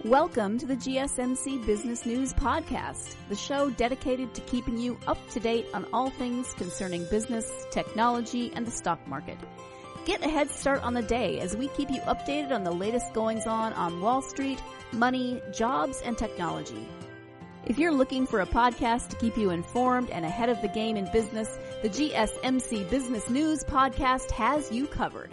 Welcome to the GSMC Business News Podcast, the show dedicated to keeping you up to date on all things concerning business, technology, and the stock market. Get a head start on the day as we keep you updated on the latest goings-on Wall Street, money, jobs, and technology. If you're looking for a podcast to keep you informed and ahead of the game in business, the GSMC Business News Podcast has you covered.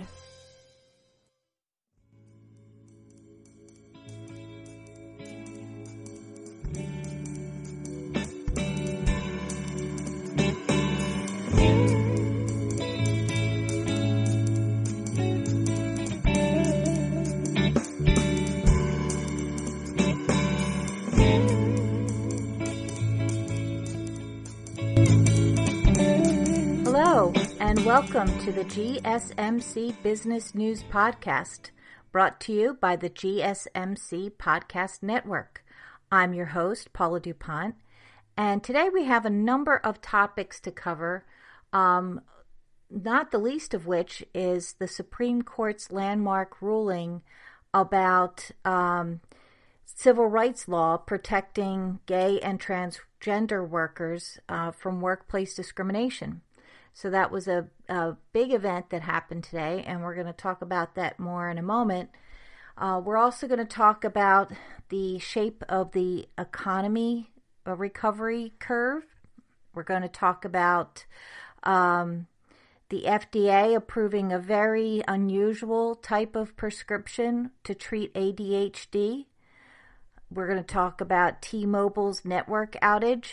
Welcome to the GSMC Business News Podcast, brought to you by the GSMC Podcast Network. I'm your host, Paula DuPont, and today we have a number of topics to cover, not the least of which is the Supreme Court's landmark ruling about civil rights law protecting gay and transgender workers from workplace discrimination. So that was a big event that happened today, and we're going to talk about that more in a moment. We're also going to talk about the shape of the economy recovery curve. We're going to talk about the FDA approving a very unusual type of prescription to treat ADHD. We're going to talk about T-Mobile's network outage,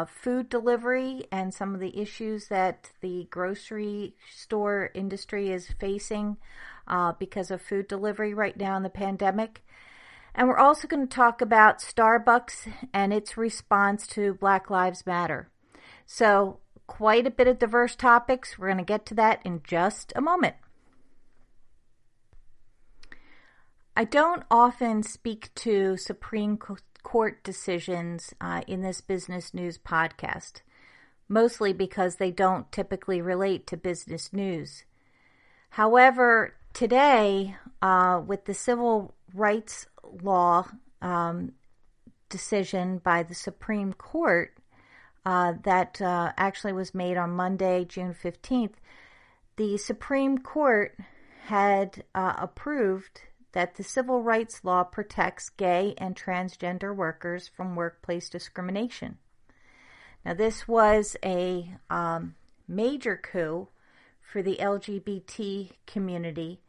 food delivery, and some of the issues that the grocery store industry is facing because of food delivery right now in the pandemic. And we're also going to talk about Starbucks and its response to Black Lives Matter. So quite a bit of diverse topics. We're going to get to that in just a moment. I don't often speak to Supreme Court decisions in this business news podcast, mostly because they don't typically relate to business news. However, today, with the civil rights law decision by the Supreme Court that actually was made on Monday, June 15th, the Supreme Court had approved that the civil rights law protects gay and transgender workers from workplace discrimination. Now, this was a major coup for the LGBT community,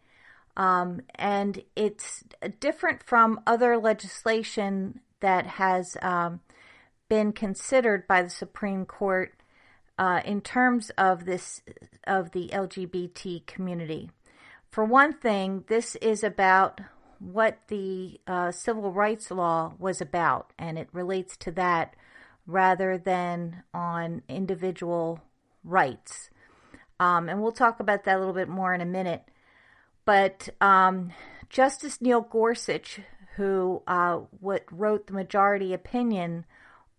and it's different from other legislation that has been considered by the Supreme Court in terms of the LGBT community. For one thing, this is about what the civil rights law was about, and it relates to that rather than on individual rights. And we'll talk about that a little bit more in a minute. But Justice Neil Gorsuch, who wrote the majority opinion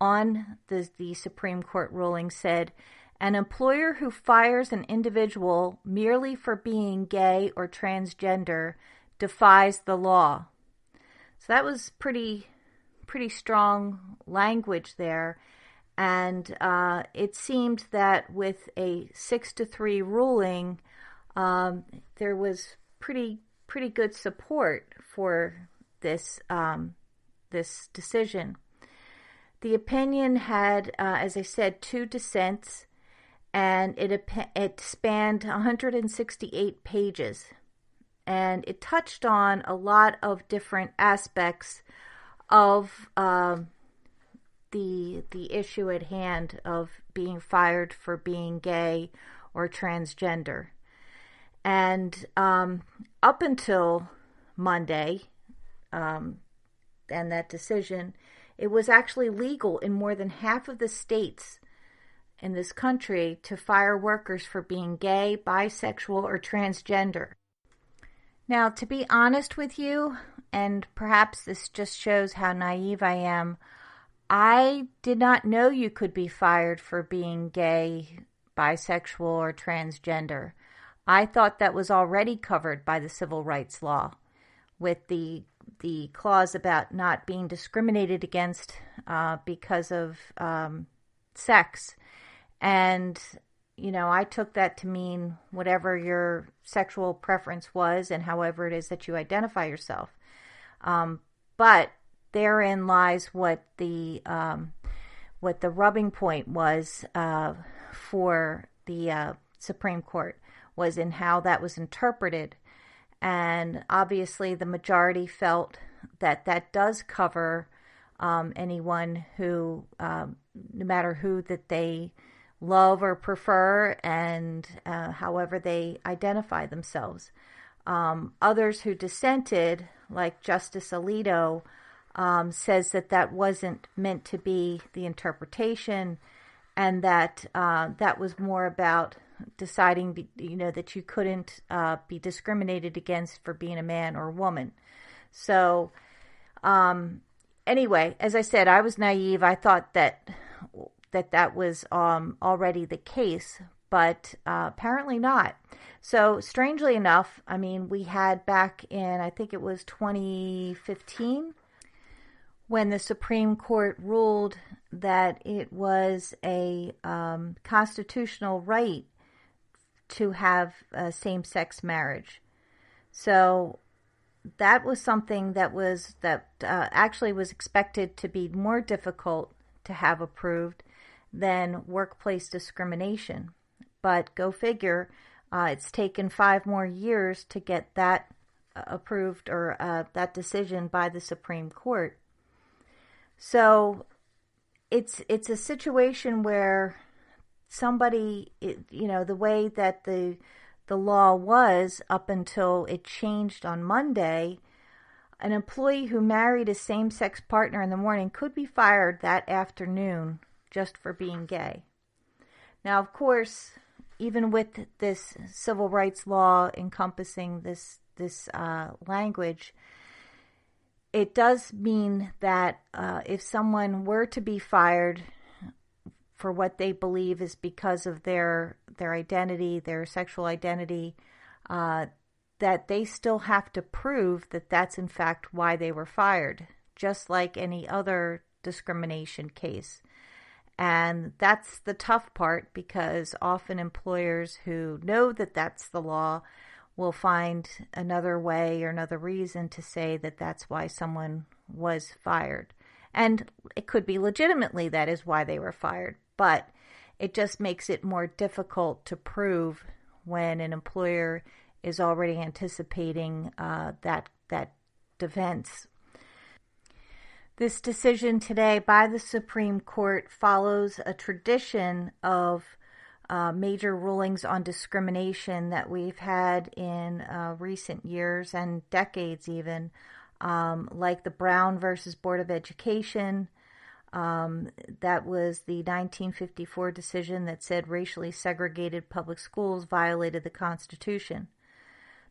on the Supreme Court ruling, said, "An employer who fires an individual merely for being gay or transgender defies the law." So that was pretty strong language there. And it seemed that with a 6-3 ruling, there was pretty good support for this decision. The opinion had, as I said, 2 dissents, and it spanned 168 pages, and it touched on a lot of different aspects of the issue at hand of being fired for being gay or transgender. And up until Monday and that decision, it was actually legal in more than half of the states in this country to fire workers for being gay, bisexual, or transgender. Now, to be honest with you, and perhaps this just shows how naive I am, I did not know you could be fired for being gay, bisexual, or transgender. I thought that was already covered by the civil rights law with the the clause about not being discriminated against because of sex. And, I took that to mean whatever your sexual preference was and however it is that you identify yourself. But therein lies what the rubbing point was for the Supreme Court, was in how that was interpreted. And obviously the majority felt that does cover anyone who, no matter who that they love or prefer, and however they identify themselves. Others who dissented, like Justice Alito, says that wasn't meant to be the interpretation, and that that was more about deciding, that you couldn't be discriminated against for being a man or a woman. So, anyway, as I said, I was naive. I thought that was already the case, but apparently not. So, strangely enough, we had back in, I think it was 2015, when the Supreme Court ruled that it was a constitutional right to have same-sex marriage. So that was something that actually was expected to be more difficult to have approved than workplace discrimination. But go figure, it's taken 5 more years to get that approved, or that decision by the Supreme Court. So it's a situation where somebody, the way that the law was up until it changed on Monday, an employee who married a same-sex partner in the morning could be fired that afternoon just for being gay. Now, of course, even with this civil rights law encompassing this language, it does mean that if someone were to be fired for what they believe is because of their identity, their sexual identity, that they still have to prove that that's in fact why they were fired, just like any other discrimination case. And that's the tough part, because often employers who know that that's the law will find another way or another reason to say that that's why someone was fired. And it could be legitimately that is why they were fired, but it just makes it more difficult to prove when an employer is already anticipating that defense. This decision today by the Supreme Court follows a tradition of major rulings on discrimination that we've had in recent years and decades even, like the Brown versus Board of Education. That was the 1954 decision that said racially segregated public schools violated the Constitution.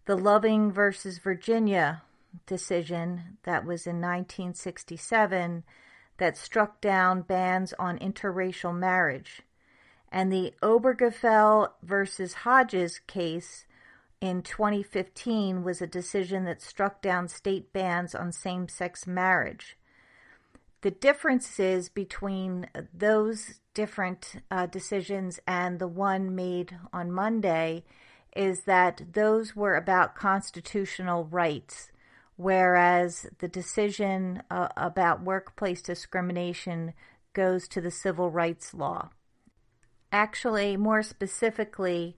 The Loving versus Virginia decision that was in 1967 that struck down bans on interracial marriage. And the Obergefell versus Hodges case in 2015 was a decision that struck down state bans on same-sex marriage. The differences between those different decisions and the one made on Monday is that those were about constitutional rights, whereas the decision about workplace discrimination goes to the civil rights law. Actually, more specifically,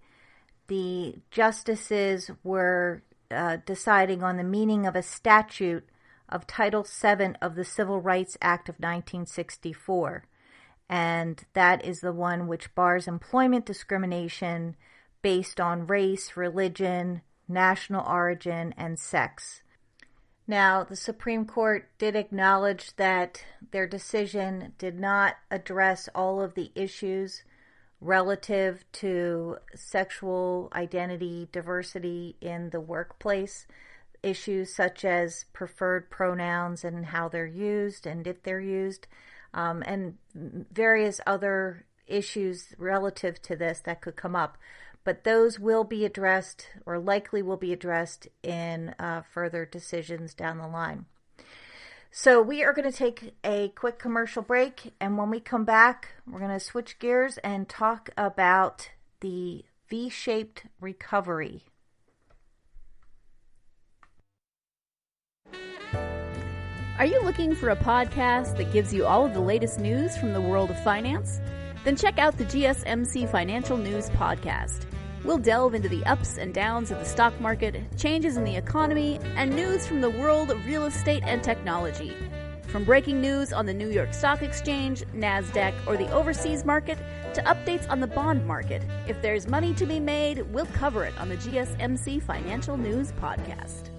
the justices were deciding on the meaning of a statute of Title VII of the Civil Rights Act of 1964, and that is the one which bars employment discrimination based on race, religion, national origin, and sex. Now, the Supreme Court did acknowledge that their decision did not address all of the issues relative to sexual identity diversity in the workplace, issues such as preferred pronouns and how they're used and if they're used, and various other issues relative to this that could come up. But those will be addressed, or likely will be addressed, in further decisions down the line. So we are going to take a quick commercial break, and when we come back, we're going to switch gears and talk about the V-shaped recovery. Are you looking for a podcast that gives you all of the latest news from the world of finance? Then check out the GSMC Financial News Podcast. We'll delve into the ups and downs of the stock market, changes in the economy, and news from the world of real estate and technology. From breaking news on the New York Stock Exchange, NASDAQ, or the overseas market, to updates on the bond market, if there's money to be made, we'll cover it on the GSMC Financial News Podcast.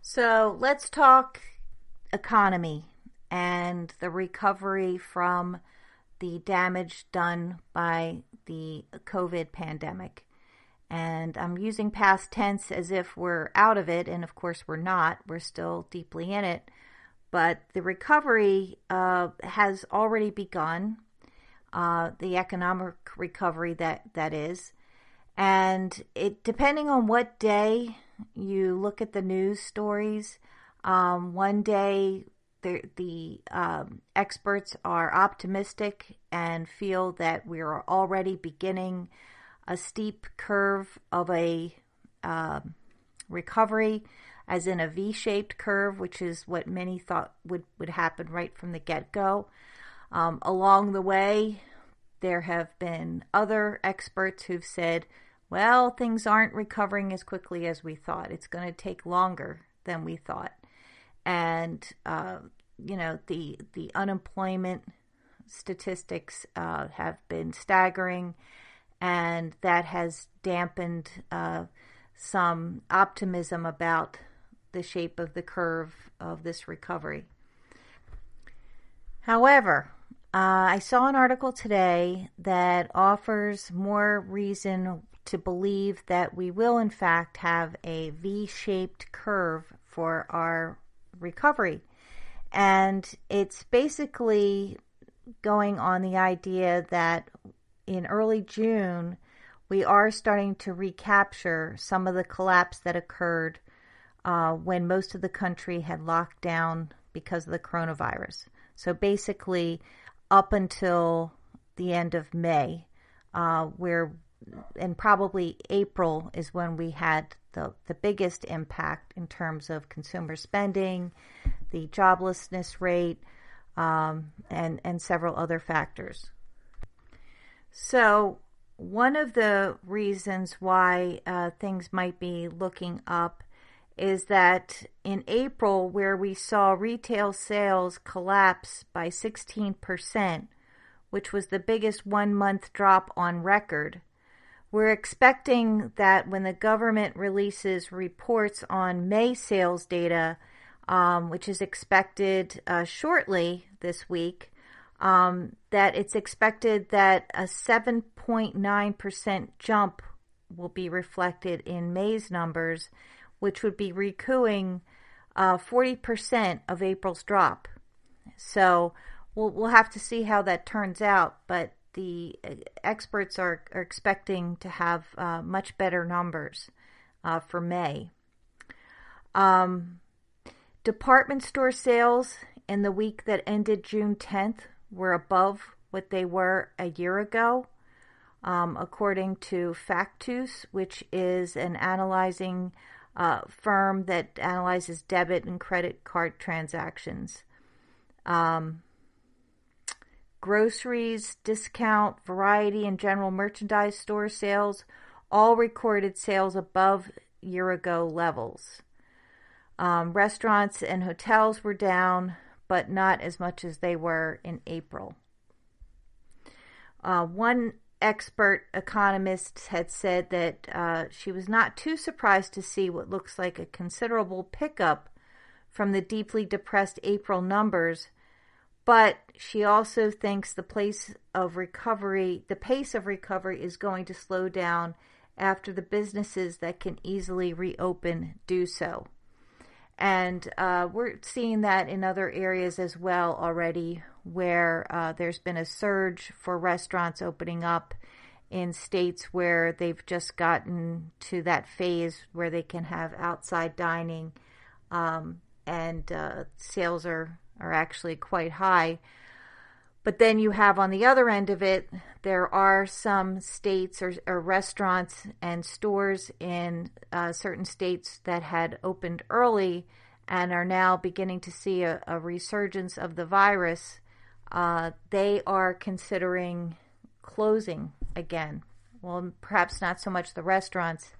So let's talk economy and the recovery from the damage done by the COVID pandemic. And I'm using past tense as if we're out of it, and of course we're not. We're still deeply in it. But the recovery has already begun, the economic recovery that is. And it, depending on what day you look at the news stories, one day the experts are optimistic and feel that we are already beginning a steep curve of a recovery, as in a V-shaped curve, which is what many thought would happen right from the get-go. Along the way, there have been other experts who've said, well, things aren't recovering as quickly as we thought. It's going to take longer than we thought. And, the unemployment statistics have been staggering, and that has dampened some optimism about the shape of the curve of this recovery. However, I saw an article today that offers more reason to believe that we will in fact have a V-shaped curve for our recovery. And it's basically going on the idea that in early June, we are starting to recapture some of the collapse that occurred when most of the country had locked down because of the coronavirus. So basically, up until the end of May, and probably April is when we had the biggest impact in terms of consumer spending, the joblessness rate, and several other factors. So one of the reasons why things might be looking up is that in April, where we saw retail sales collapse by 16%, which was the biggest one-month drop on record, we're expecting that when the government releases reports on May sales data, which is expected shortly this week, that it's expected that a 7.9% jump will be reflected in May's numbers, which would be recouping 40% of April's drop. So we'll have to see how that turns out, but the experts are expecting to have much better numbers for May. Department store sales in the week that ended June 10th were above what they were a year ago, according to Factus, which is an analyzing firm that analyzes debit and credit card transactions. Groceries, discount, variety, and general merchandise store sales all recorded sales above year-ago levels. Restaurants and hotels were down, but not as much as they were in April. One expert economist had said that she was not too surprised to see what looks like a considerable pickup from the deeply depressed April numbers, but she also thinks the pace of recovery is going to slow down after the businesses that can easily reopen do so. And we're seeing that in other areas as well already, where there's been a surge for restaurants opening up in states where they've just gotten to that phase where they can have outside dining, and sales are actually quite high. But then you have on the other end of it, there are some states or restaurants and stores in certain states that had opened early and are now beginning to see a resurgence of the virus. They are considering closing again. Well, perhaps not so much the restaurants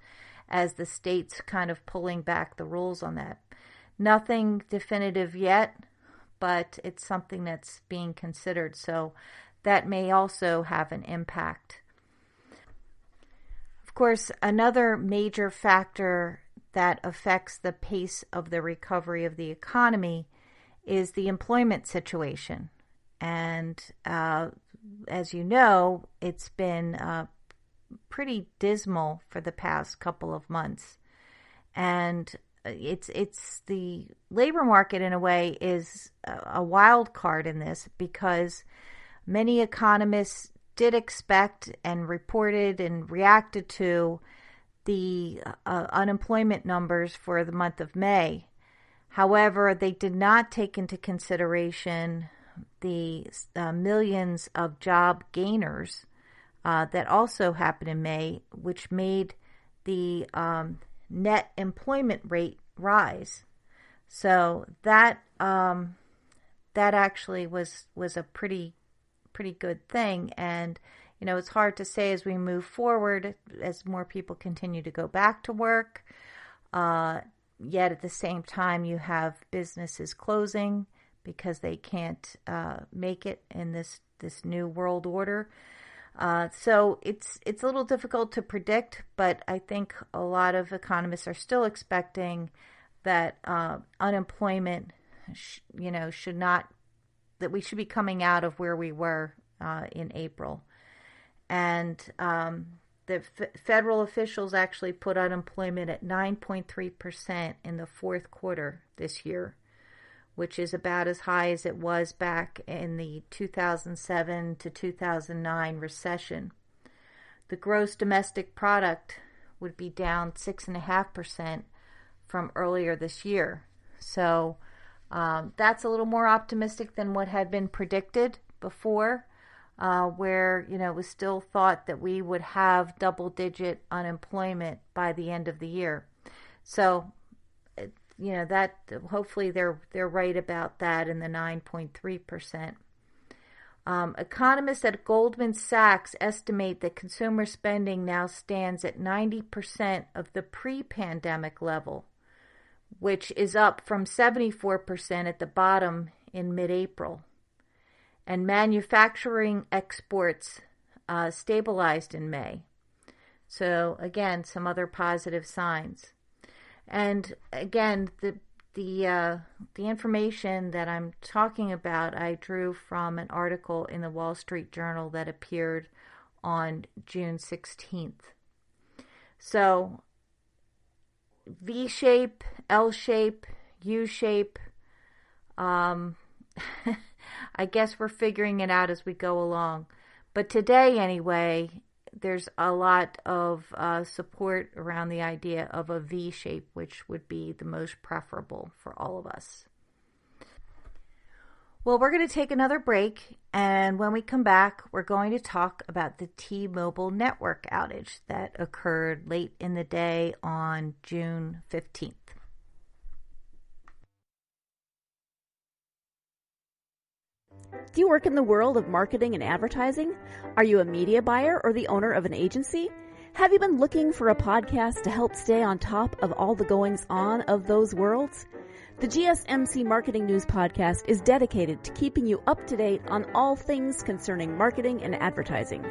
as the states kind of pulling back the rules on that. Nothing definitive yet, but it's something that's being considered. So that may also have an impact. Of course, another major factor that affects the pace of the recovery of the economy is the employment situation. And as you know, it's been pretty dismal for the past couple of months. And it's the labor market in a way is a wild card in this, because many economists did expect and reported and reacted to the unemployment numbers for the month of May. However, they did not take into consideration the millions of job gainers that also happened in May, which made the net employment rate rise. So that actually was a pretty good thing. And it's hard to say as we move forward, as more people continue to go back to work. Yet at the same time, you have businesses closing because they can't make it in this new world order. So it's a little difficult to predict, but I think a lot of economists are still expecting that unemployment, that we should be coming out of where we were in April. And the federal officials actually put unemployment at 9.3% in the fourth quarter this year, which is about as high as it was back in the 2007 to 2009 recession. The gross domestic product would be down 6.5% from earlier this year. So that's a little more optimistic than what had been predicted before, where it was still thought that we would have double-digit unemployment by the end of the year. So that hopefully they're right about that in the 9.3%. Economists at Goldman Sachs estimate that consumer spending now stands at 90% of the pre-pandemic level, which is up from 74% at the bottom in mid-April. And manufacturing exports stabilized in May. So again, some other positive signs. And again, the information that I'm talking about, I drew from an article in the Wall Street Journal that appeared on June 16th. So V-shape, L-shape, U-shape, I guess we're figuring it out as we go along. But today, anyway, there's a lot of support around the idea of a V-shape, which would be the most preferable for all of us. Well, we're going to take another break, and when we come back, we're going to talk about the T-Mobile network outage that occurred late in the day on June 15th. Do you work in the world of marketing and advertising? Are you a media buyer or the owner of an agency? Have you been looking for a podcast to help stay on top of all the goings-on of those worlds? The GSMC Marketing News Podcast is dedicated to keeping you up to date on all things concerning marketing and advertising.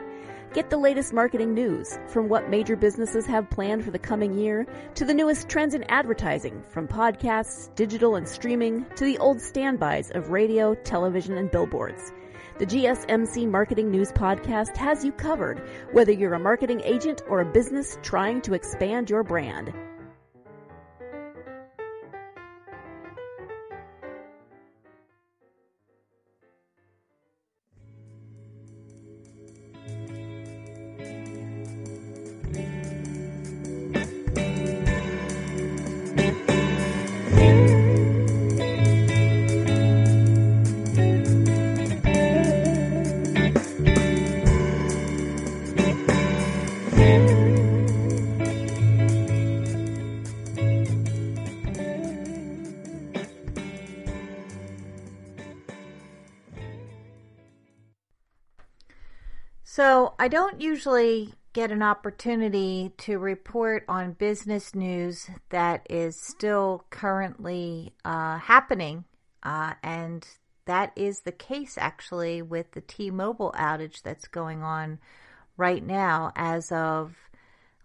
Get the latest marketing news, from what major businesses have planned for the coming year, to the newest trends in advertising, from podcasts, digital and streaming, to the old standbys of radio, television, and billboards. The GSMC Marketing News Podcast has you covered, whether you're a marketing agent or a business trying to expand your brand. So I don't usually get an opportunity to report on business news that is still currently happening, and that is the case actually with the T-Mobile outage that's going on right now as of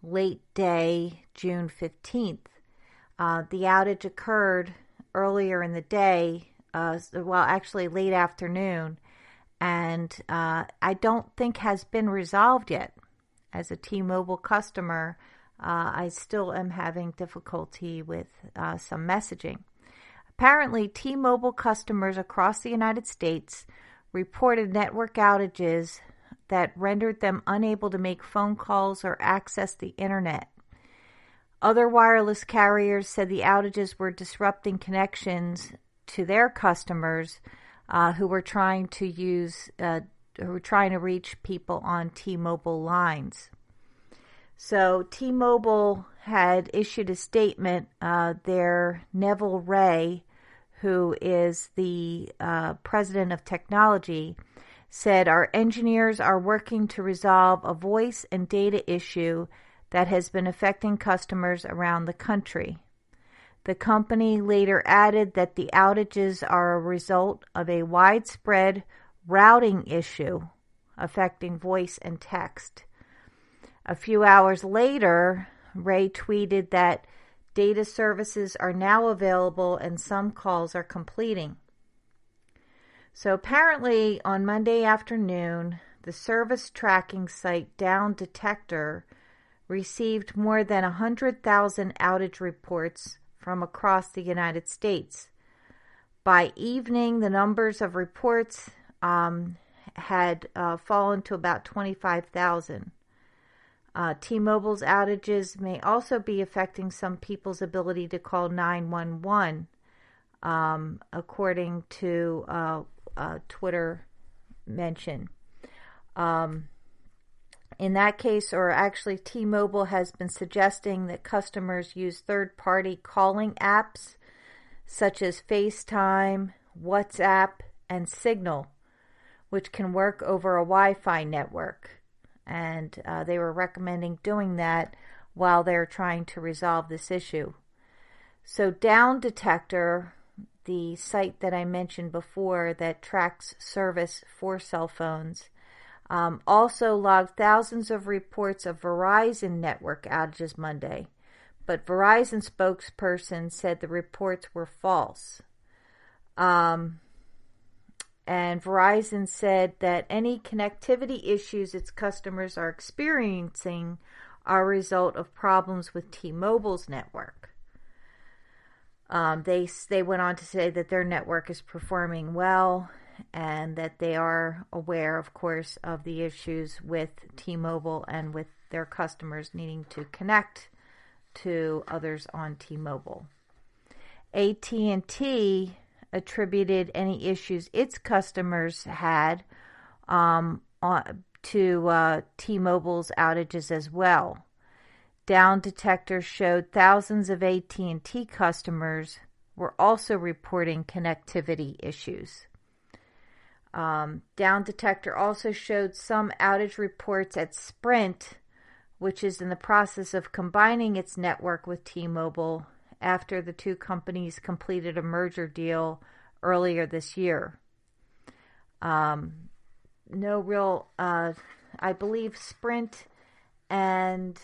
late day, June 15th. The outage occurred earlier in the day, actually late afternoon, and I don't think has been resolved yet. As a T-Mobile customer, I still am having difficulty with some messaging. Apparently, T-Mobile customers across the United States reported network outages that rendered them unable to make phone calls or access the internet. Other wireless carriers said the outages were disrupting connections to their customers who were trying to reach people on T-Mobile lines. So T-Mobile had issued a statement. Their Neville Ray, who is the president of technology, said, "Our engineers are working to resolve a voice and data issue that has been affecting customers around the country." The company later added that the outages are a result of a widespread routing issue affecting voice and text. A few hours later, Ray tweeted that data services are now available and some calls are completing. So apparently on Monday afternoon, the service tracking site Down Detector received more than 100,000 outage reports from across the United States. By evening, the numbers of reports had fallen to about 25,000. T-Mobile's outages may also be affecting some people's ability to call 911, according to a Twitter mention. In that case, or actually T-Mobile has been suggesting that customers use third-party calling apps such as FaceTime, WhatsApp, and Signal, which can work over a Wi-Fi network. And they were recommending doing that while they're trying to resolve this issue. So Down Detector, the site that I mentioned before that tracks service for cell phones, also logged thousands of reports of Verizon network outages Monday, but Verizon spokesperson said the reports were false. And Verizon said that any connectivity issues its customers are experiencing are a result of problems with T-Mobile's network. They went on to say that their network is performing well, and that they are aware, of course, of the issues with T-Mobile and with their customers needing to connect to others on T-Mobile. AT&T attributed any issues its customers had to T-Mobile's outages as well. Down Detector showed thousands of AT&T customers were also reporting connectivity issues. Down Detector also showed some outage reports at Sprint, which is in the process of combining its network with T-Mobile after the two companies completed a merger deal earlier this year. No real I believe Sprint and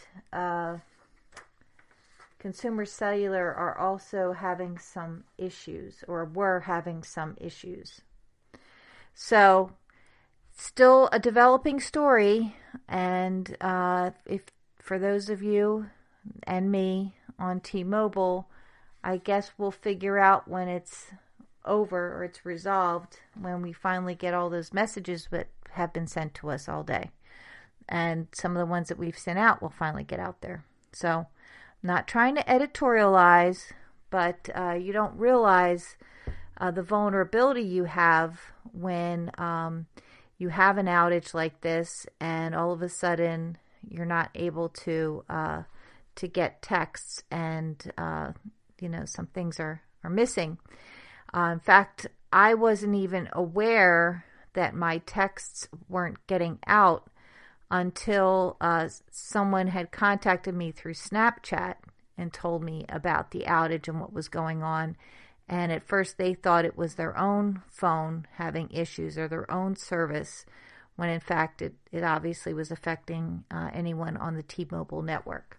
Consumer Cellular are also having some issues, or were having some issues. So, still a developing story, and if for those of you and me on T-Mobile, I guess we'll figure out when it's over or it's resolved, when we finally get all those messages that have been sent to us all day. And some of the ones that we've sent out will finally get out there. So, I'm not trying to editorialize, but you don't realize the vulnerability you have when you have an outage like this, and all of a sudden you're not able to get texts, and some things are missing. In fact, I wasn't even aware that my texts weren't getting out until someone had contacted me through Snapchat and told me about the outage and what was going on. And at first they thought it was their own phone having issues or their own service, when in fact it obviously was affecting anyone on the T-Mobile network.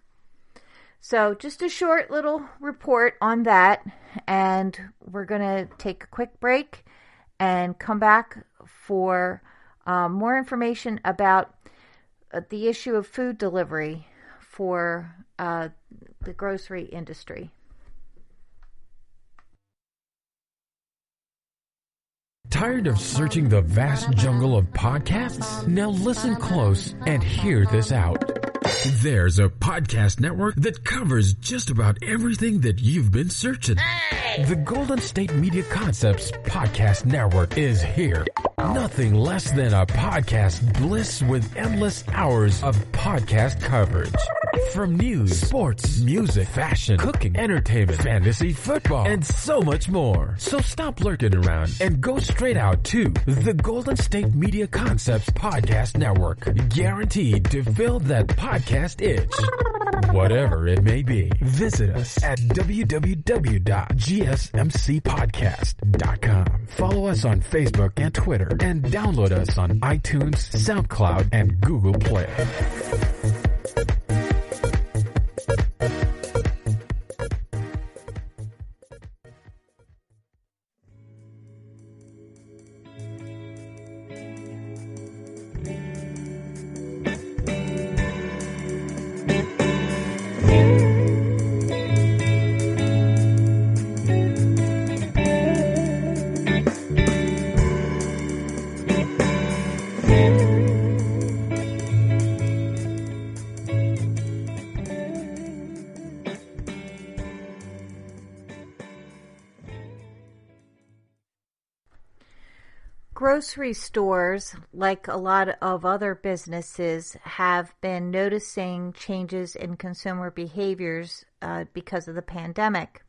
So just a short little report on that, and we're going to take a quick break and come back for more information about the issue of food delivery for the grocery industry. Tired of searching the vast jungle of podcasts? Now listen close and hear this out. There's a podcast network that covers just about everything that you've been searching. Hey! The Golden State Media Concepts Podcast Network is here. Nothing less than a podcast bliss with endless hours of podcast coverage. From news, sports, music, fashion, cooking, entertainment, fantasy, football, and so much more. So stop lurking around and go straight out to the Golden State Media Concepts Podcast Network. Guaranteed to fill that podcast itch. Whatever it may be. Visit us at www.gsmcpodcast.com. Follow us on Facebook and Twitter, and download us on iTunes, SoundCloud, and Google Play. Grocery stores, like a lot of other businesses, have been noticing changes in consumer behaviors because of the pandemic.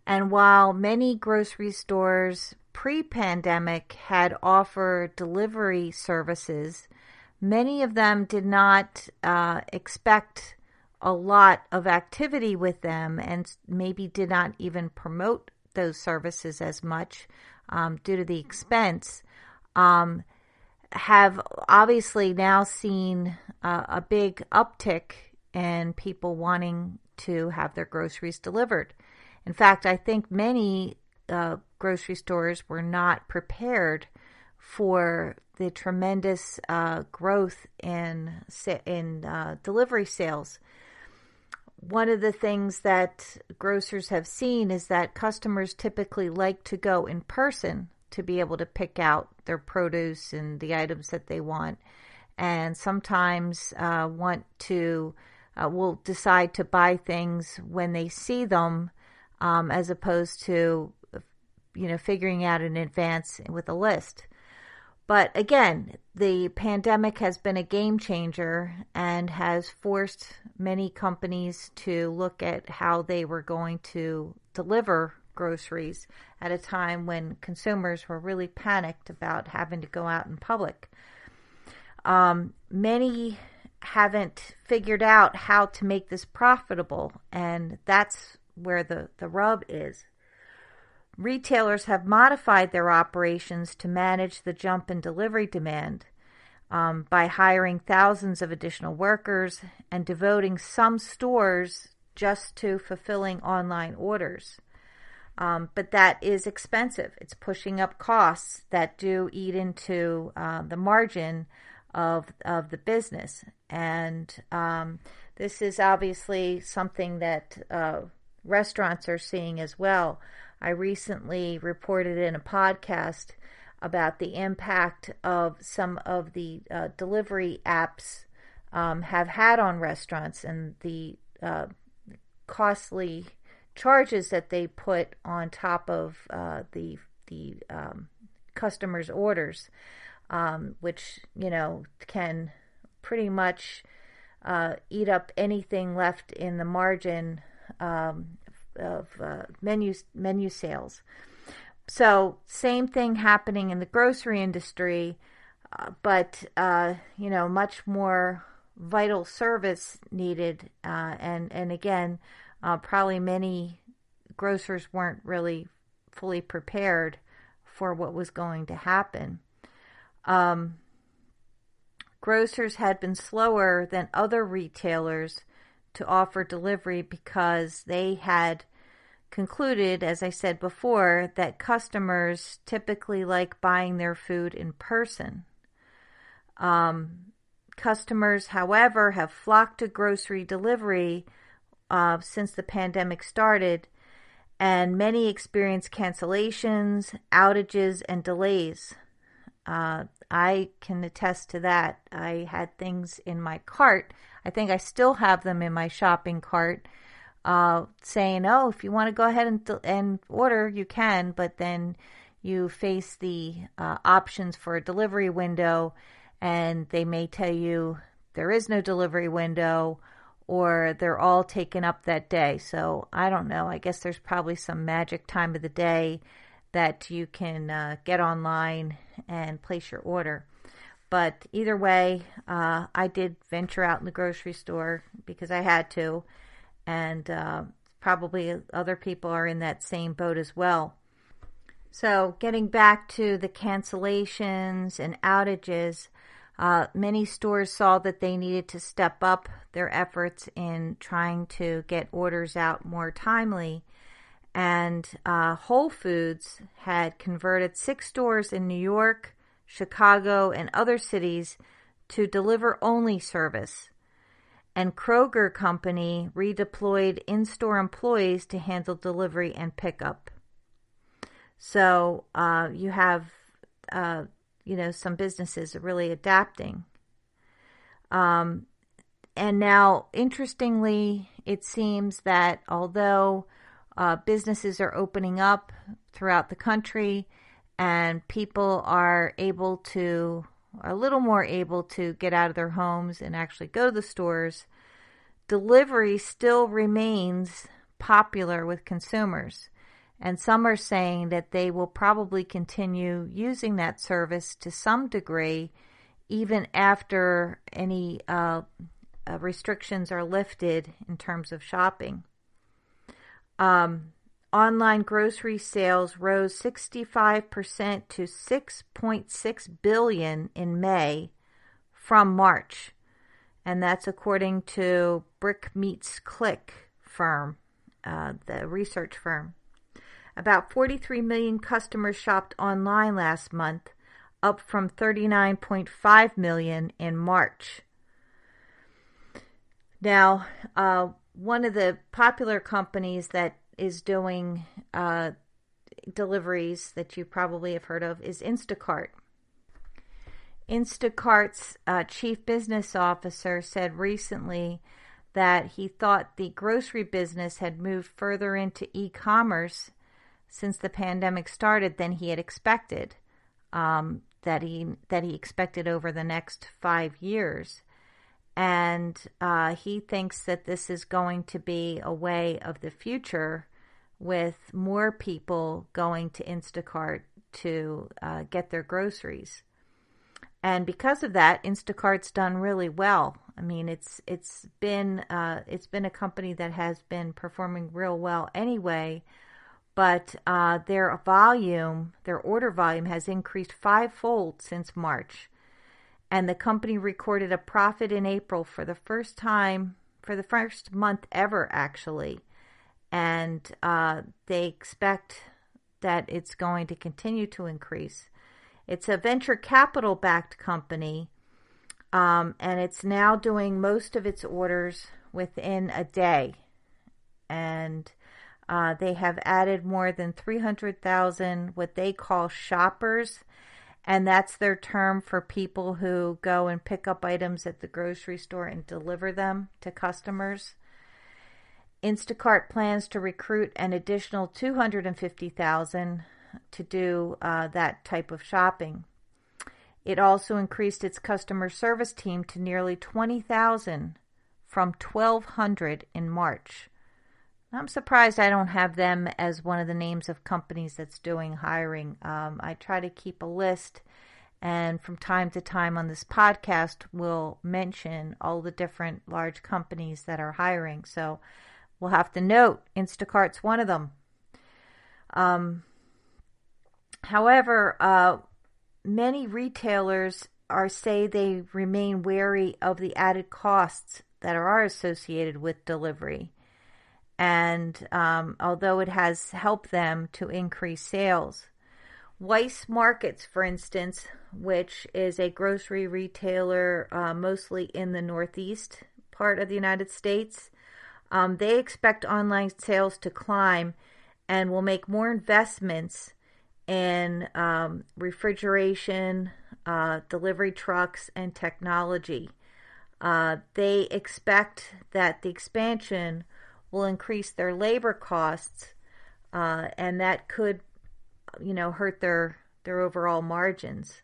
And while many grocery stores pre-pandemic had offered delivery services, many of them did not expect a lot of activity with them, and maybe did not even promote those services as much due to the expense, have obviously now seen a big uptick in people wanting to have their groceries delivered. In fact, I think many grocery stores were not prepared for the tremendous growth in delivery sales. One of the things that grocers have seen is that customers typically like to go in person to be able to pick out their produce and the items that they want, and sometimes will decide to buy things when they see them, as opposed to figuring out in advance with a list. But again, the pandemic has been a game changer and has forced many companies to look at how they were going to deliver groceries at a time when consumers were really panicked about having to go out in public. Many haven't figured out how to make this profitable, and that's where the rub is. Retailers have modified their operations to manage the jump in delivery demand. by hiring thousands of additional workers and devoting some stores just to fulfilling online orders. But that is expensive. It's pushing up costs that do eat into the margin of the business. And this is obviously something that restaurants are seeing as well. I recently reported in a podcast about the impact of some of the delivery apps have had on restaurants and the costly charges that they put on top of the customers' orders, which can pretty much eat up anything left in the margin of menu sales. So same thing happening in the grocery industry, but much more vital service needed, and again, probably many grocers weren't really fully prepared for what was going to happen. Grocers had been slower than other retailers to offer delivery because they had concluded, as I said before, that customers typically like buying their food in person. Customers, however, have flocked to grocery delivery since the pandemic started, and many experience cancellations, outages, and delays. I can attest to that. I had things in my cart. I think I still have them in my shopping cart, saying, "Oh, if you want to go ahead and order, you can," but then you face the options for a delivery window, and they may tell you there is no delivery window, or they're all taken up that day. So I don't know. I guess there's probably some magic time of the day that you can get online and place your order. But either way, I did venture out in the grocery store because I had to, and probably other people are in that same boat as well. So getting back to the cancellations and outages, many stores saw that they needed to step up their efforts in trying to get orders out more timely. And Whole Foods had converted 6 stores in New York, Chicago, and other cities to deliver-only service. And Kroger Company redeployed in-store employees to handle delivery and pickup. So you have, some businesses are really adapting. And now, interestingly, it seems that although businesses are opening up throughout the country and people are a little more able to get out of their homes and actually go to the stores, delivery still remains popular with consumers. And some are saying that they will probably continue using that service to some degree even after any restrictions are lifted in terms of shopping. Online grocery sales rose 65% to $6.6 billion in May from March. And that's according to Brick Meets Click firm, the research firm. About 43 million customers shopped online last month, up from 39.5 million in March. Now, one of the popular companies that is doing deliveries that you probably have heard of is Instacart. Instacart's chief business officer said recently that he thought the grocery business had moved further into e-commerce since the pandemic started than he had expected, that he expected over the next 5 years. And he thinks that this is going to be a way of the future, with more people going to Instacart to get their groceries. And because of that, Instacart's done really well. I mean, it's been a company that has been performing real well anyway, but their order volume has increased 5-fold since March. and the company recorded a profit in April for the first time, for the first month ever, actually. And they expect that it's going to continue to increase. It's a venture capital-backed company, and it's now doing most of its orders within a day. And they have added more than 300,000 what they call shoppers, and that's their term for people who go and pick up items at the grocery store and deliver them to customers. Instacart plans to recruit an additional 250,000 to do that type of shopping. It also increased its customer service team to nearly 20,000 from 1,200 in March. I'm surprised I don't have them as one of the names of companies that's doing hiring. I try to keep a list, and from time to time on this podcast, we'll mention all the different large companies that are hiring. So we'll have to note Instacart's one of them. However, many retailers say they remain wary of the added costs that are associated with delivery. And although it has helped them to increase sales. Weis Markets, for instance, which is a grocery retailer mostly in the Northeast part of the United States, they expect online sales to climb and will make more investments in refrigeration, delivery trucks, and technology. They expect that the expansion will increase their labor costs, and that could, hurt their overall margins.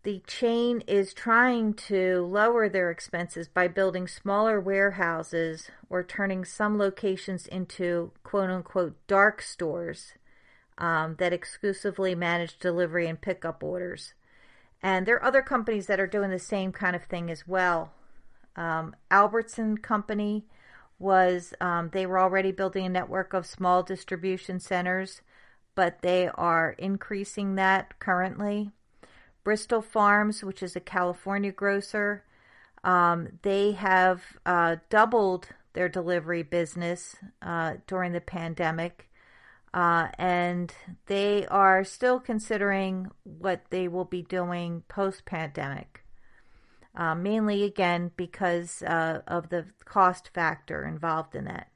The chain is trying to lower their expenses by building smaller warehouses or turning some locations into quote-unquote dark stores that exclusively manage delivery and pickup orders. And there are other companies that are doing the same kind of thing as well. Albertson Company they were already building a network of small distribution centers, but they are increasing that currently. Bristol Farms, which is a California grocer, they have doubled their delivery business during the pandemic, and they are still considering what they will be doing post-pandemic. Mainly, again, because of the cost factor involved in that.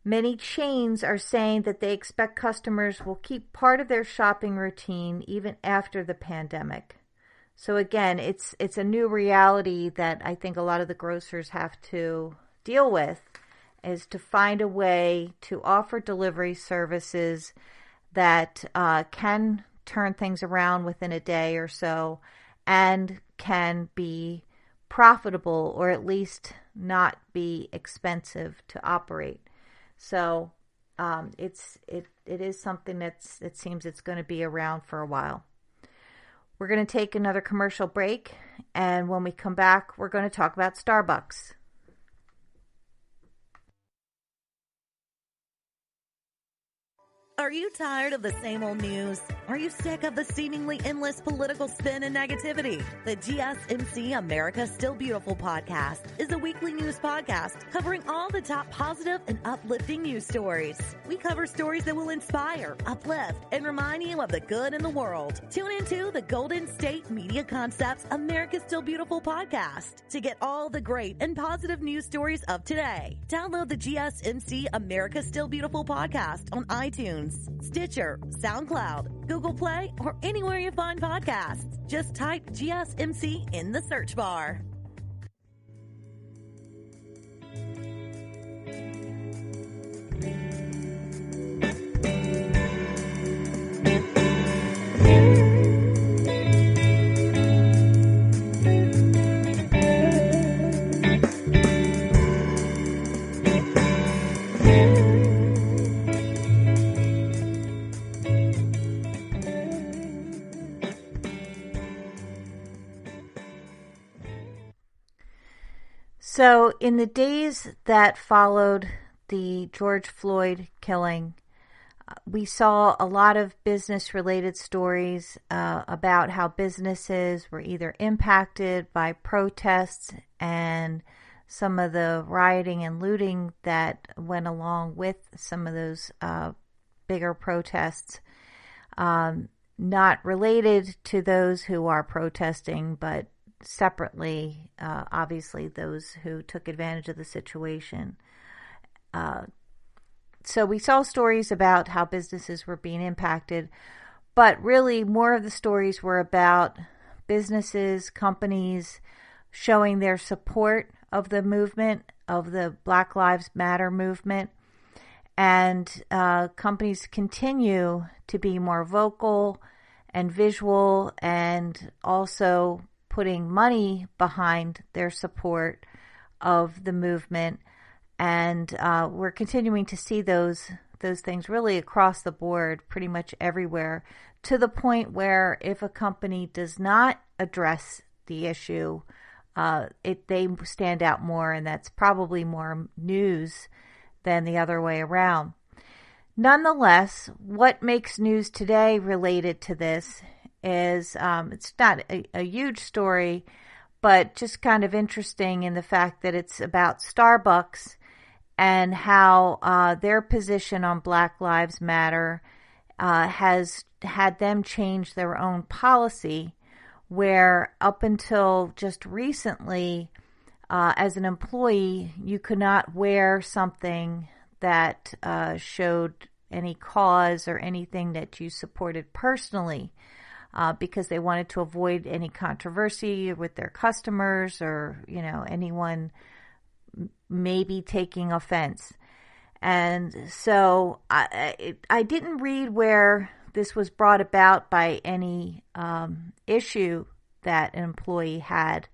Many chains are saying that they expect customers will keep part of their shopping routine even after the pandemic. So again, it's a new reality that I think a lot of the grocers have to deal with, is to find a way to offer delivery services that can turn things around within a day or so and can be profitable, or at least not be expensive to operate. So it is something that seems it's going to be around for a while. We're going to take another commercial break, and when we come back, we're going to talk about Starbucks. Are you tired of the same old news? Are you sick of the seemingly endless political spin and negativity? The GSMC America Still Beautiful podcast is a weekly news podcast covering all the top positive and uplifting news stories. We cover stories that will inspire, uplift, and remind you of the good in the world. Tune into the Golden State Media Concepts America Still Beautiful podcast to get all the great and positive news stories of today. Download the GSMC America Still Beautiful podcast on iTunes, Stitcher, SoundCloud, Google Play, or anywhere you find podcasts. Just type GSMC in the search bar. So in the days that followed the George Floyd killing, We saw a lot of business-related stories about how businesses were either impacted by protests and some of the rioting and looting that went along with some of those bigger protests, not related to those who are protesting, but separately, obviously, those who took advantage of the situation. So we saw stories about how businesses were being impacted, but really more of the stories were about businesses, companies showing their support of the movement, of the Black Lives Matter movement. And companies continue to be more vocal and visual and also putting money behind their support of the movement. And we're continuing to see those things really across the board, pretty much everywhere, to the point where if a company does not address the issue, they stand out more, and that's probably more news than the other way around. Nonetheless, what makes news today related to this is it's not a huge story, but just kind of interesting in the fact that it's about Starbucks and how their position on Black Lives Matter has had them change their own policy, where up until just recently, as an employee, you could not wear something that showed any cause or anything that you supported personally, because they wanted to avoid any controversy with their customers or, anyone maybe taking offense. And so I didn't read where this was brought about by any issue that an employee had,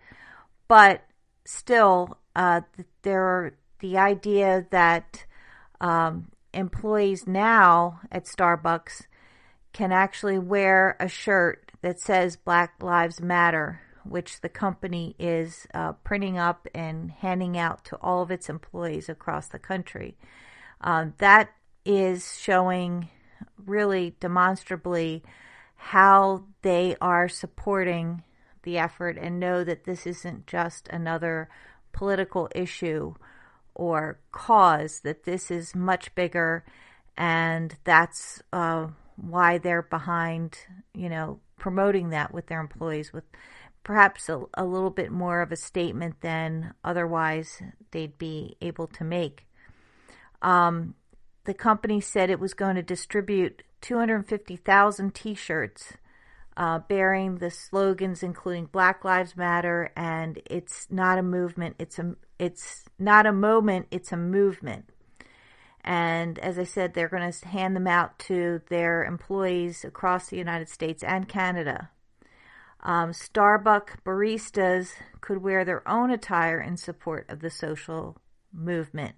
but still, the idea that employees now at Starbucks can actually wear a shirt that says Black Lives Matter, which the company is printing up and handing out to all of its employees across the country. That is showing really demonstrably how they are supporting the effort and know that this isn't just another political issue or cause, that this is much bigger, and that's why they're behind, promoting that with their employees, with perhaps a little bit more of a statement than otherwise they'd be able to make. The company said it was going to distribute 250,000 T-shirts bearing the slogans including Black Lives Matter and "It's not a movement, it's not a moment, it's a movement." And as I said, they're going to hand them out to their employees across the United States and Canada. Starbucks baristas could wear their own attire in support of the social movement.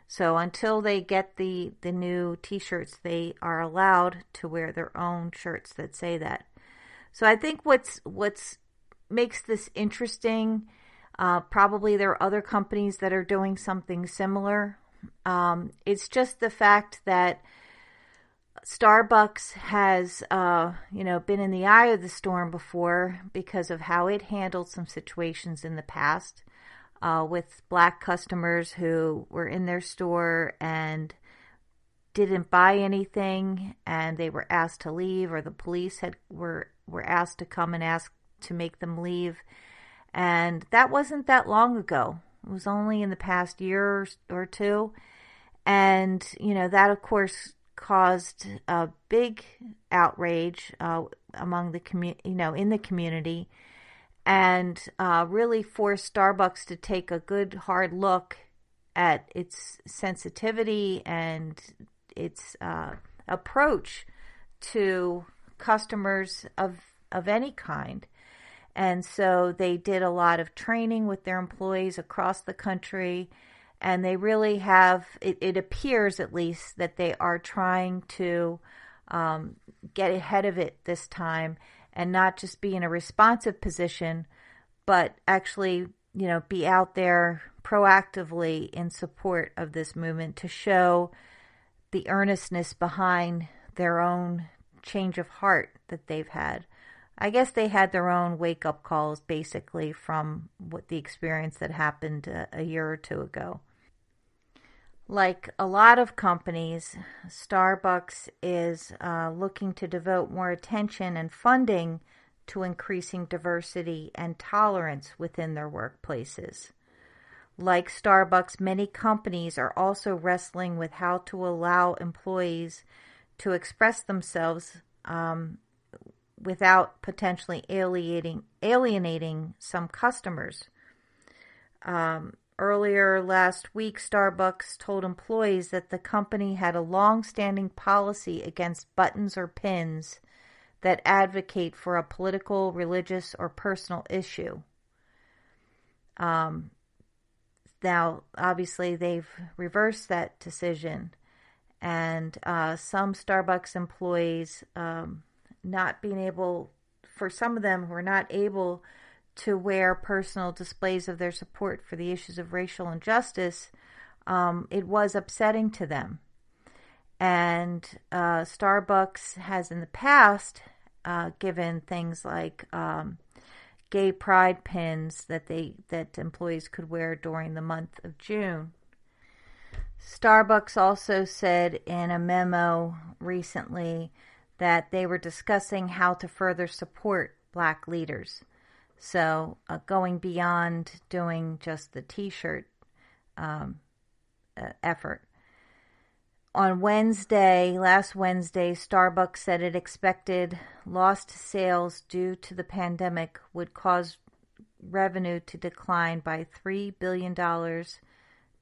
So until they get the new T-shirts, they are allowed to wear their own shirts that say that. So I think what's makes this interesting, probably there are other companies that are doing something similar. It's just the fact that Starbucks has, been in the eye of the storm before because of how it handled some situations in the past with Black customers who were in their store and didn't buy anything, and they were asked to leave, or the police were asked to come and ask to make them leave. And that wasn't that long ago. It was only in the past year or two. And, that, of course, caused a big outrage among the in the community, and really forced Starbucks to take a good hard look at its sensitivity and its approach to customers of any kind. And so they did a lot of training with their employees across the country, and they really have, it appears at least, that they are trying to get ahead of it this time and not just be in a responsive position, but actually, be out there proactively in support of this movement to show the earnestness behind their own change of heart that they've had. I guess they had their own wake-up calls, basically, from what the experience that happened a year or two ago. Like a lot of companies, Starbucks is looking to devote more attention and funding to increasing diversity and tolerance within their workplaces. Like Starbucks, many companies are also wrestling with how to allow employees to express themselves without potentially alienating some customers. Earlier last week, Starbucks told employees that the company had a long-standing policy against buttons or pins that advocate for a political, religious, or personal issue. Now, obviously, they've reversed that decision, and some Starbucks employees not being able, for some of them who are not able to wear personal displays of their support for the issues of racial injustice, it was upsetting to them. And Starbucks has in the past given things like gay pride pins that employees could wear during the month of June. Starbucks also said in a memo recently that they were discussing how to further support Black leaders. So going beyond doing just the T-shirt effort. On last Wednesday, Starbucks said it expected lost sales due to the pandemic would cause revenue to decline by $3 billion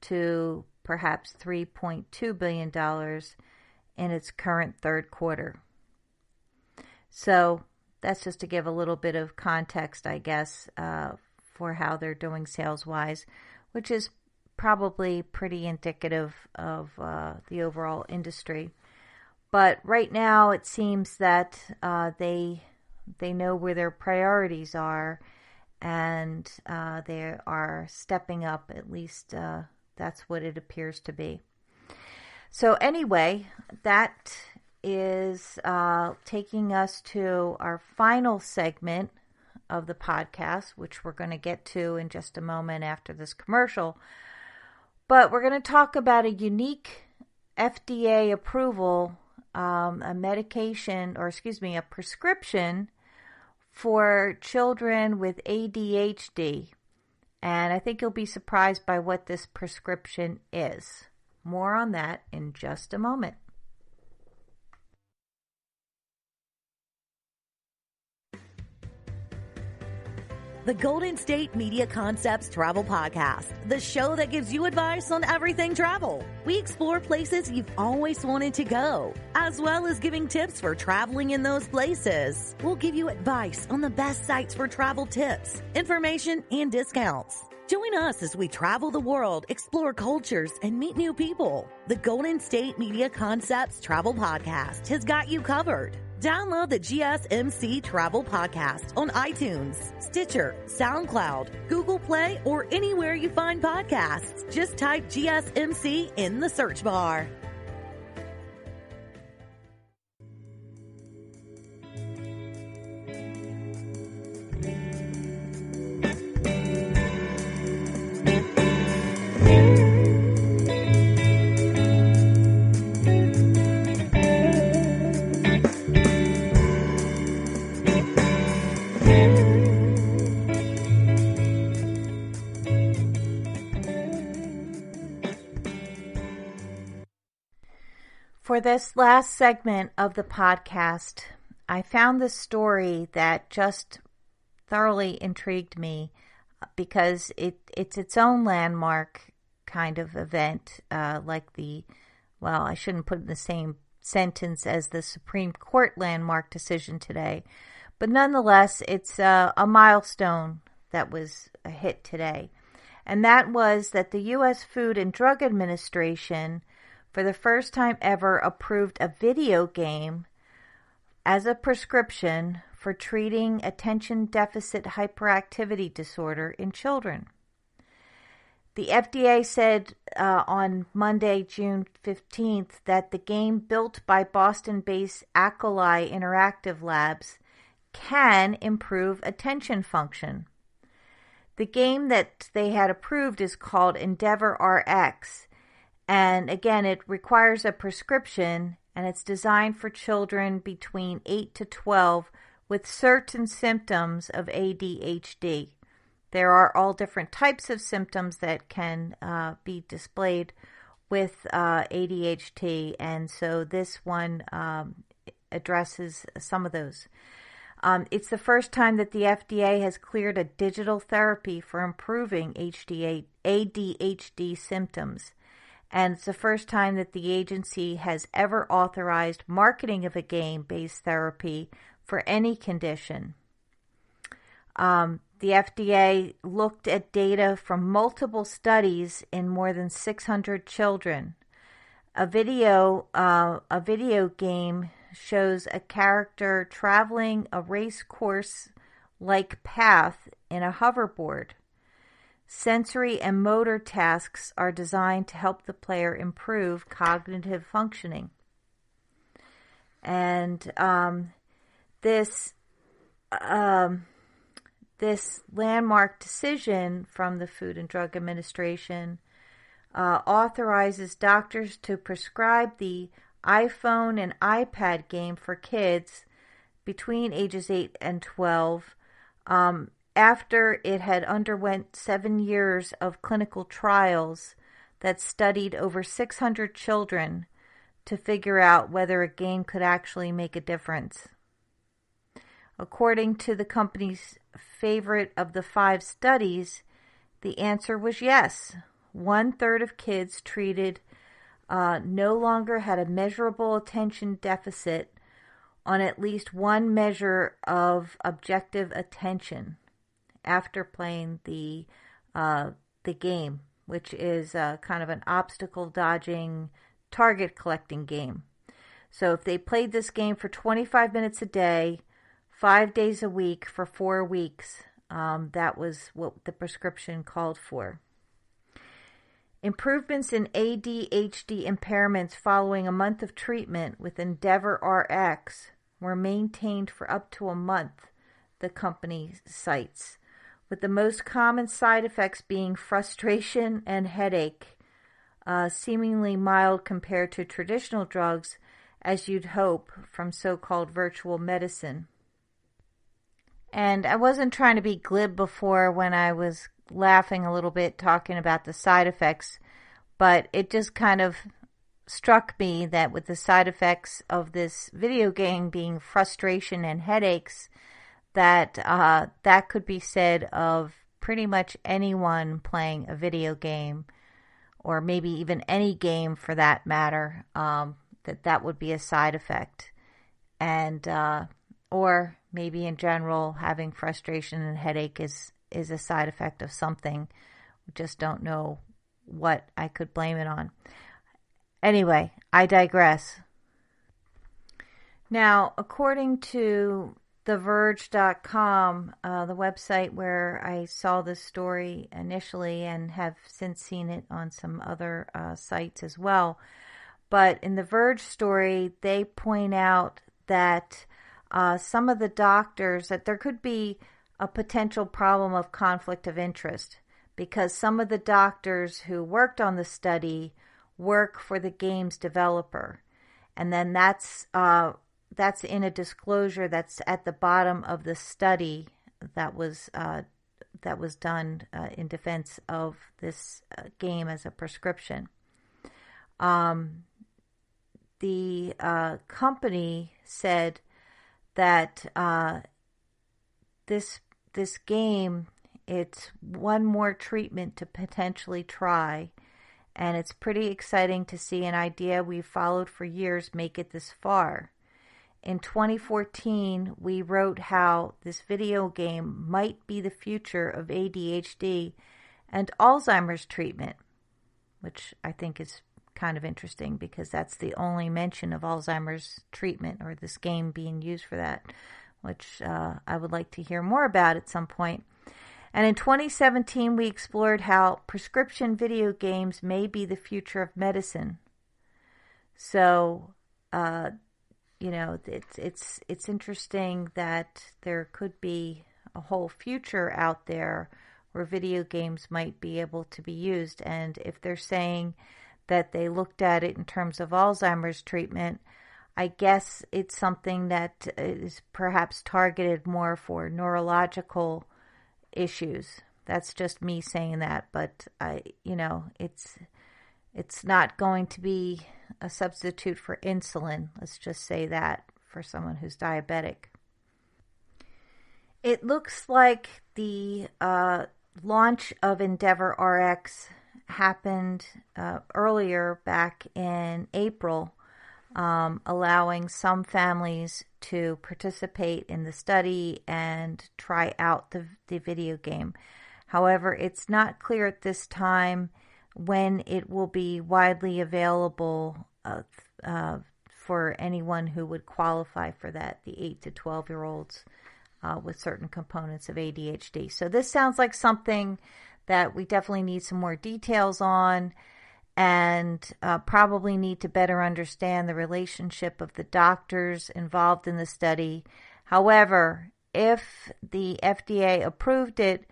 to perhaps $3.2 billion in its current third quarter. So that's just to give a little bit of context, I guess, for how they're doing sales-wise, which is probably pretty indicative of the overall industry. But right now it seems that they know where their priorities are, and they are stepping up. At least that's what it appears to be. So anyway, that is taking us to our final segment of the podcast, which we're going to get to in just a moment after this commercial. But we're going to talk about a unique FDA approval, a prescription for children with ADHD. And I think you'll be surprised by what this prescription is. More on that in just a moment. The Golden State Media Concepts Travel Podcast, the show that gives you advice on everything travel. We explore places you've always wanted to go, as well as giving tips for traveling in those places. We'll give you advice on the best sites for travel tips, information, and discounts. Join us as we travel the world, explore cultures, and meet new people. The Golden State Media Concepts Travel Podcast has got you covered. Download the GSMC Travel Podcast on iTunes, Stitcher, SoundCloud, Google Play, or anywhere you find podcasts. Just type GSMC in the search bar. For this last segment of the podcast, I found this story that just thoroughly intrigued me because it's its own landmark kind of event, like I shouldn't put it in the same sentence as the Supreme Court landmark decision today, but nonetheless, it's a milestone that was a hit today. And that was that the U.S. Food and Drug Administration, for the first time ever, approved a video game as a prescription for treating attention deficit hyperactivity disorder in children. The FDA said on Monday, June 15th, that the game built by Boston-based Acoli Interactive Labs can improve attention function. The game that they had approved is called Endeavor RX, and again, it requires a prescription, and it's designed for children between 8 to 12 with certain symptoms of ADHD. There are all different types of symptoms that can be displayed with ADHD, and so this one addresses some of those. It's the first time that the FDA has cleared a digital therapy for improving ADHD symptoms, and it's the first time that the agency has ever authorized marketing of a game-based therapy for any condition. The FDA looked at data from multiple studies in more than 600 children. A video game shows a character traveling a race course-like path in a hoverboard. Sensory and motor tasks are designed to help the player improve cognitive functioning. And this landmark decision from the Food and Drug Administration authorizes doctors to prescribe the iPhone and iPad game for kids between ages 8 and 12 after it had underwent 7 years of clinical trials that studied over 600 children to figure out whether a game could actually make a difference. According to the company's favorite of the 5 studies, the answer was yes. 1/3 of kids treated no longer had a measurable attention deficit on at least one measure of objective attention after playing the game, which is kind of an obstacle dodging, target collecting game. So if they played this game for 25 minutes a day, 5 days a week for 4 weeks, that was what the prescription called for. Improvements in ADHD impairments following a month of treatment with Endeavor RX were maintained for up to a month, the company cites, with the most common side effects being frustration and headache, seemingly mild compared to traditional drugs, as you'd hope from so-called virtual medicine. And I wasn't trying to be glib before when I was laughing a little bit talking about the side effects, but it just kind of struck me that with the side effects of this video game being frustration and headaches, that that could be said of pretty much anyone playing a video game, or maybe even any game for that matter, that would be a side effect. And or maybe in general, having frustration and headache is a side effect of something. We just don't know what I could blame it on. Anyway, I digress. Now, according to TheVerge.com, the website where I saw this story initially and have since seen it on some other sites as well, but in the Verge story, they point out that some of the doctors, that there could be a potential problem of conflict of interest because some of the doctors who worked on the study work for the game's developer. And then that's in a disclosure that's at the bottom of the study that was done in defense of this game as a prescription. The company said that this game, it's one more treatment to potentially try, and it's pretty exciting to see an idea we've followed for years make it this far. In 2014, we wrote how this video game might be the future of ADHD and Alzheimer's treatment, which I think is kind of interesting because that's the only mention of Alzheimer's treatment or this game being used for that, which I would like to hear more about at some point. And in 2017, we explored how prescription video games may be the future of medicine. So, it's interesting that there could be a whole future out there where video games might be able to be used. And if they're saying that they looked at it in terms of Alzheimer's treatment, I guess it's something that is perhaps targeted more for neurological issues. That's just me saying that, but it's not going to be a substitute for insulin. Let's just say that for someone who's diabetic. It looks like the launch of Endeavor RX happened earlier back in April, allowing some families to participate in the study and try out the video game. However, it's not clear at this time when it will be widely available for anyone who would qualify for that, the 8 to 12-year-olds with certain components of ADHD. So this sounds like something that we definitely need some more details on, and probably need to better understand the relationship of the doctors involved in the study. However, if the FDA approved it,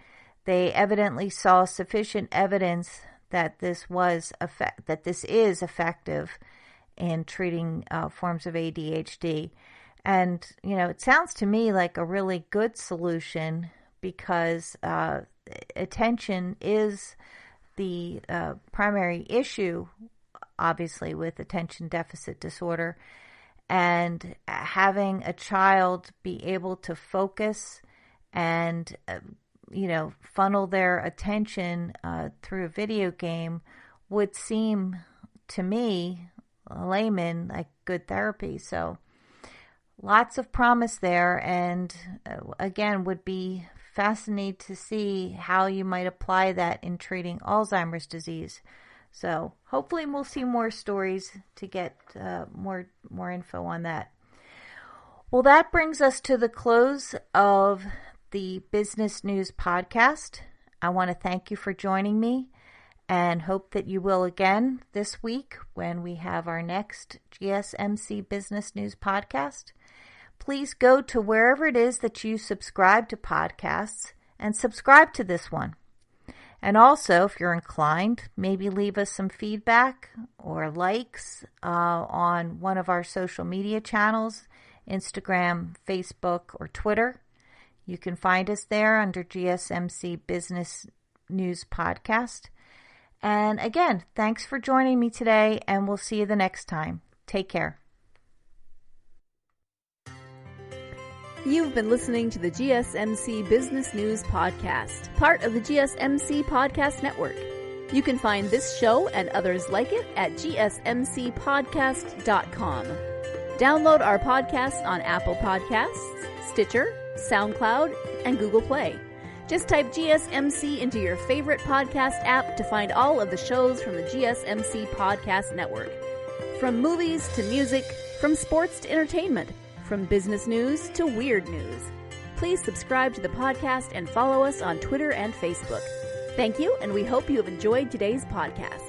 they evidently saw sufficient evidence that this is effective in treating forms of ADHD. And, it sounds to me like a really good solution, because attention is the primary issue, obviously, with attention deficit disorder. And having a child be able to focus and, funnel their attention through a video game would seem to me, a layman, like good therapy. So lots of promise there, and again, would be fascinated to see how you might apply that in treating Alzheimer's disease. So hopefully we'll see more stories to get more info on that. Well, that brings us to the close of the Business News Podcast. I want to thank you for joining me, and hope that you will again this week when we have our next GSMC Business News Podcast. Please go to wherever it is that you subscribe to podcasts and subscribe to this one. And also, if you're inclined, maybe leave us some feedback or likes on one of our social media channels, Instagram, Facebook, or Twitter. You can find us there under GSMC Business News Podcast. And again, thanks for joining me today, and we'll see you the next time. Take care. You've been listening to the GSMC Business News Podcast, part of the GSMC Podcast Network. You can find this show and others like it at gsmcpodcast.com. Download our podcast on Apple Podcasts, Stitcher, SoundCloud, and Google Play. Just type GSMC into your favorite podcast app to find all of the shows from the GSMC Podcast Network. From movies to music, from sports to entertainment, from business news to weird news. Please subscribe to the podcast and follow us on Twitter and Facebook. Thank you, and we hope you have enjoyed today's podcast.